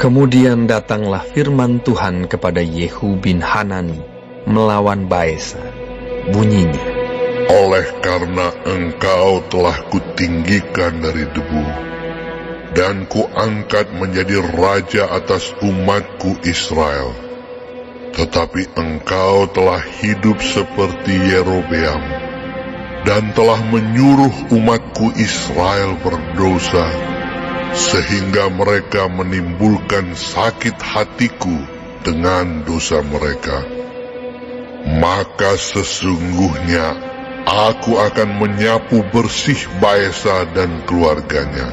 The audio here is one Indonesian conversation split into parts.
Kemudian datanglah firman Tuhan kepada Yehu bin Hanani melawan Baesa. Bunyinya, oleh karena engkau telah kutinggikan dari debu, dan kuangkat menjadi raja atas umatku Israel. Tetapi engkau telah hidup seperti Yerobeam, dan telah menyuruh umatku Israel berdosa, sehingga mereka menimbulkan sakit hatiku dengan dosa mereka. Maka sesungguhnya aku akan menyapu bersih Baesa dan keluarganya.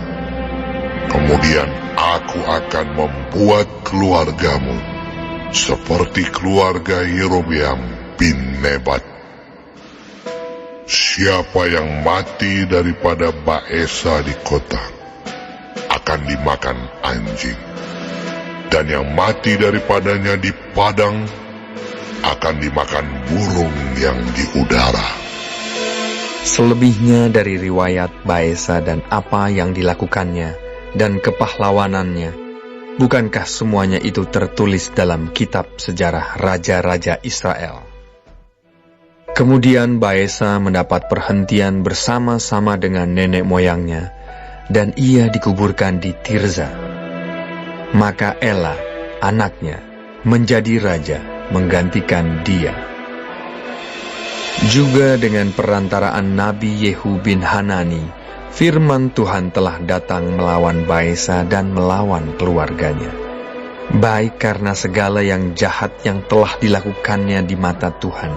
Kemudian aku akan membuat keluargamu seperti keluarga Yerobeam bin Nebat. Siapa yang mati daripada Baesa di kota akan dimakan anjing, dan yang mati daripadanya di padang akan dimakan burung yang di udara. Selebihnya dari riwayat Baesa dan apa yang dilakukannya dan kepahlawanannya, bukankah semuanya itu tertulis dalam kitab sejarah raja-raja Israel? Kemudian Baesa mendapat perhentian bersama-sama dengan nenek moyangnya, dan ia dikuburkan di Tirza. Maka Ela, anaknya, menjadi raja menggantikan dia. Juga dengan perantaraan Nabi Yehu bin Hanani, firman Tuhan telah datang melawan Baesa dan melawan keluarganya, baik karena segala yang jahat yang telah dilakukannya di mata Tuhan,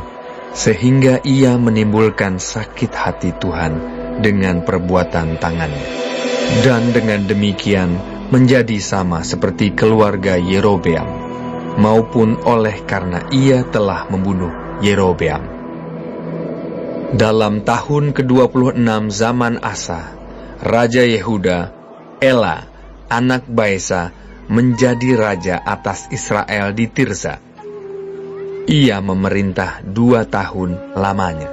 sehingga ia menimbulkan sakit hati Tuhan dengan perbuatan tangannya, dan dengan demikian menjadi sama seperti keluarga Yerobeam, maupun oleh karena ia telah membunuh Yerobeam. Dalam tahun ke-26 zaman Asa, Raja Yehuda, Ela, anak Baesa, menjadi raja atas Israel di Tirza. Ia memerintah 2 tahun lamanya.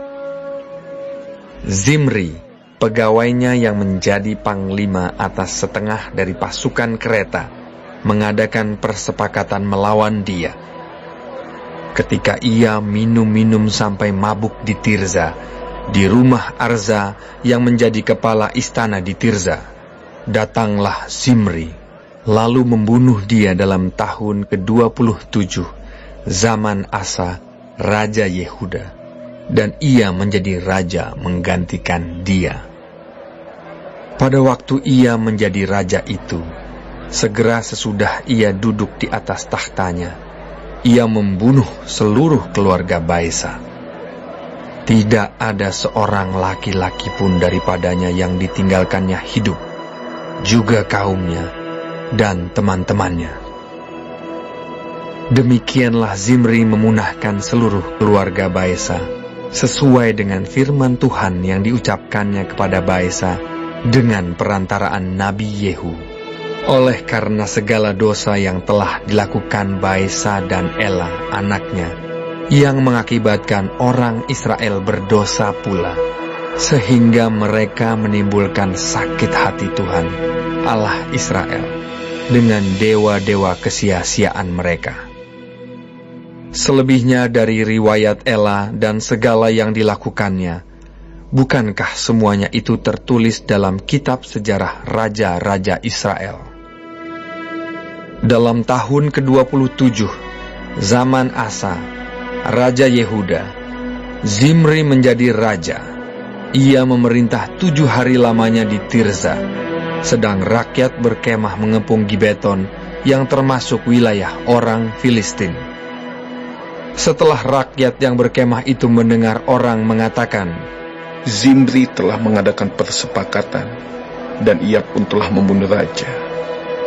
Zimri, pegawainya yang menjadi panglima atas setengah dari pasukan kereta, mengadakan persepakatan melawan dia. Ketika ia minum-minum sampai mabuk di Tirza, di rumah Arza yang menjadi kepala istana di Tirza, datanglah Zimri, lalu membunuh dia dalam tahun ke-27 zaman Asa, Raja Yehuda, dan ia menjadi raja menggantikan dia. Pada waktu ia menjadi raja itu, segera sesudah ia duduk di atas tahtanya, ia membunuh seluruh keluarga Baesa. Tidak ada seorang laki-laki pun daripadanya yang ditinggalkannya hidup, juga kaumnya dan teman-temannya. Demikianlah Zimri memunahkan seluruh keluarga Baesa, sesuai dengan firman Tuhan yang diucapkannya kepada Baesa dengan perantaraan Nabi Yehu. Oleh karena segala dosa yang telah dilakukan Baesa dan Ela anaknya, yang mengakibatkan orang Israel berdosa pula, sehingga mereka menimbulkan sakit hati Tuhan, Allah Israel, dengan dewa-dewa kesia-siaan mereka. Selebihnya dari riwayat Ela dan segala yang dilakukannya, bukankah semuanya itu tertulis dalam kitab sejarah raja-raja Israel? Dalam tahun ke-27 zaman Asa, Raja Yehuda, Zimri menjadi raja. Ia memerintah 7 hari lamanya di Tirza, sedang rakyat berkemah mengepung Gibeton yang termasuk wilayah orang Filistin. Setelah rakyat yang berkemah itu mendengar orang mengatakan, Zimri telah mengadakan persepakatan, dan ia pun telah membunuh raja,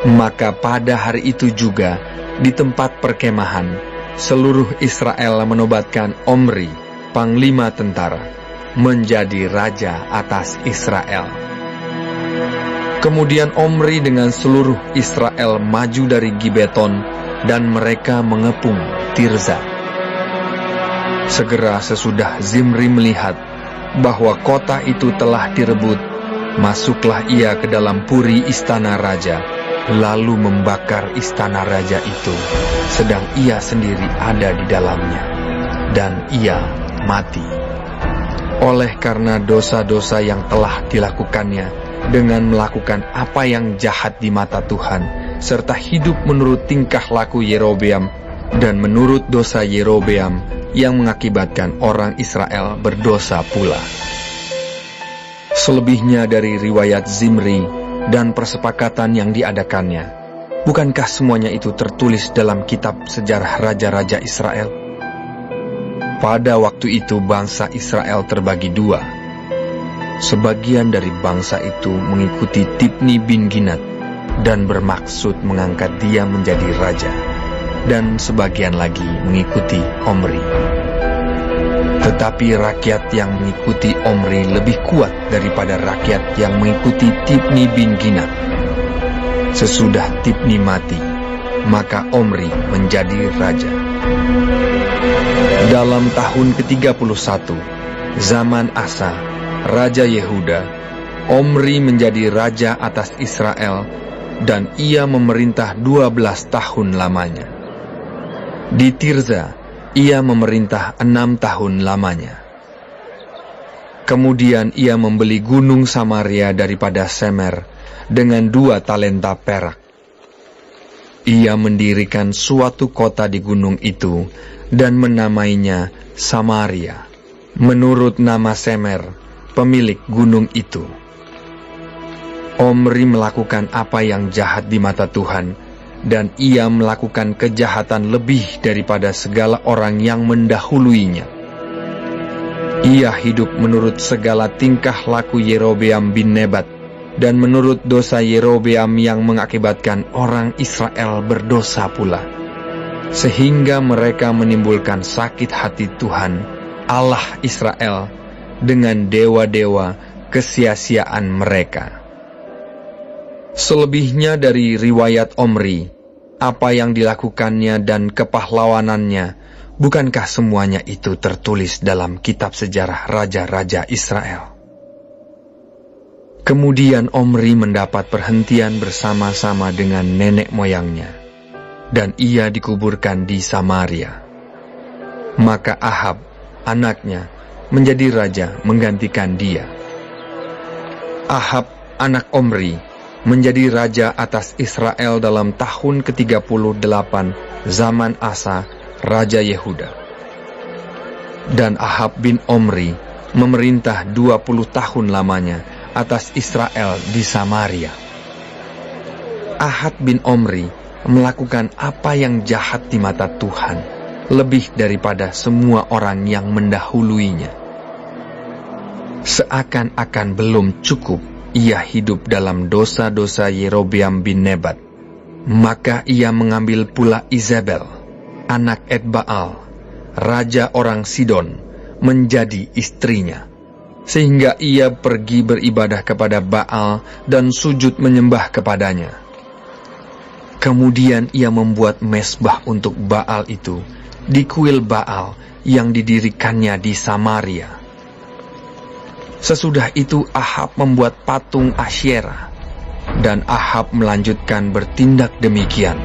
maka pada hari itu juga di tempat perkemahan, seluruh Israel menobatkan Omri, panglima tentara, menjadi raja atas Israel. Kemudian Omri dengan seluruh Israel maju dari Gibeton, dan mereka mengepung Tirza. Segera sesudah Zimri melihat bahwa kota itu telah direbut, masuklah ia ke dalam puri istana raja, lalu membakar istana raja itu, sedang ia sendiri ada di dalamnya, dan ia mati. Oleh karena dosa-dosa yang telah dilakukannya, dengan melakukan apa yang jahat di mata Tuhan, serta hidup menurut tingkah laku Yerobeam, dan menurut dosa Yerobeam yang mengakibatkan orang Israel berdosa pula. Selebihnya dari riwayat Zimri dan persepakatan yang diadakannya, bukankah semuanya itu tertulis dalam kitab sejarah raja-raja Israel? Pada waktu itu bangsa Israel terbagi dua. Sebagian dari bangsa itu mengikuti Tibni bin Ginat dan bermaksud mengangkat dia menjadi raja, dan sebagian lagi mengikuti Omri. Tetapi rakyat yang mengikuti Omri lebih kuat daripada rakyat yang mengikuti Tibni bin Ginat. Sesudah Tibni mati, maka Omri menjadi raja. Dalam tahun ke-31, zaman Asa, Raja Yehuda, Omri menjadi raja atas Israel, dan ia memerintah 12 tahun lamanya. Di Tirza, ia memerintah 6 tahun lamanya. Kemudian ia membeli gunung Samaria daripada Semer dengan 2 talenta perak. Ia mendirikan suatu kota di gunung itu dan menamainya Samaria, menurut nama Semer, pemilik gunung itu. Omri melakukan apa yang jahat di mata Tuhan, dan ia melakukan kejahatan lebih daripada segala orang yang mendahuluinya. Ia hidup menurut segala tingkah laku Yerobeam bin Nebat, dan menurut dosa Yerobeam yang mengakibatkan orang Israel berdosa pula, sehingga mereka menimbulkan sakit hati Tuhan, Allah Israel, dengan dewa-dewa kesia-siaan mereka. Selebihnya dari riwayat Omri, apa yang dilakukannya dan kepahlawanannya, bukankah semuanya itu tertulis dalam kitab sejarah raja-raja Israel? Kemudian Omri mendapat perhentian bersama-sama dengan nenek moyangnya, dan ia dikuburkan di Samaria. Maka Ahab, anaknya, menjadi raja menggantikan dia. Ahab, anak Omri, menjadi raja atas Israel dalam tahun ke-38 zaman Asa, Raja Yehuda. Dan Ahab bin Omri memerintah 20 tahun lamanya atas Israel di Samaria. Ahab bin Omri melakukan apa yang jahat di mata Tuhan, lebih daripada semua orang yang mendahuluinya. Seakan-akan belum cukup ia hidup dalam dosa-dosa Yerobeam bin Nebat, maka ia mengambil pula Izabel, anak Etbaal, raja orang Sidon, menjadi istrinya, sehingga ia pergi beribadah kepada Baal dan sujud menyembah kepadanya. Kemudian ia membuat mezbah untuk Baal itu di kuil Baal yang didirikannya di Samaria. Sesudah itu Ahab membuat patung Asyera, dan Ahab melanjutkan bertindak demikian,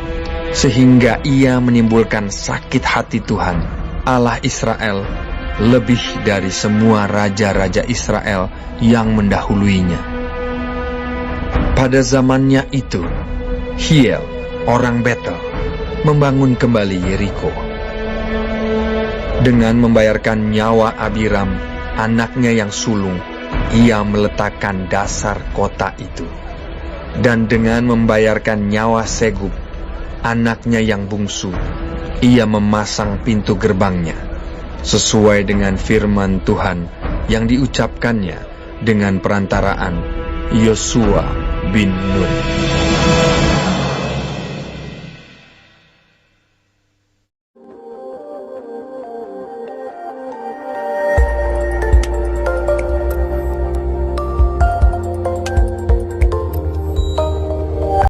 sehingga ia menimbulkan sakit hati Tuhan, Allah Israel, lebih dari semua raja-raja Israel yang mendahuluinya. Pada zamannya itu, Hiel, orang Betel, membangun kembali Yeriko. Dengan membayarkan nyawa Abiram, anaknya yang sulung, ia meletakkan dasar kota itu. Dan dengan membayarkan nyawa Segub, anaknya yang bungsu, ia memasang pintu gerbangnya, sesuai dengan firman Tuhan yang diucapkannya dengan perantaraan Yosua bin Nun.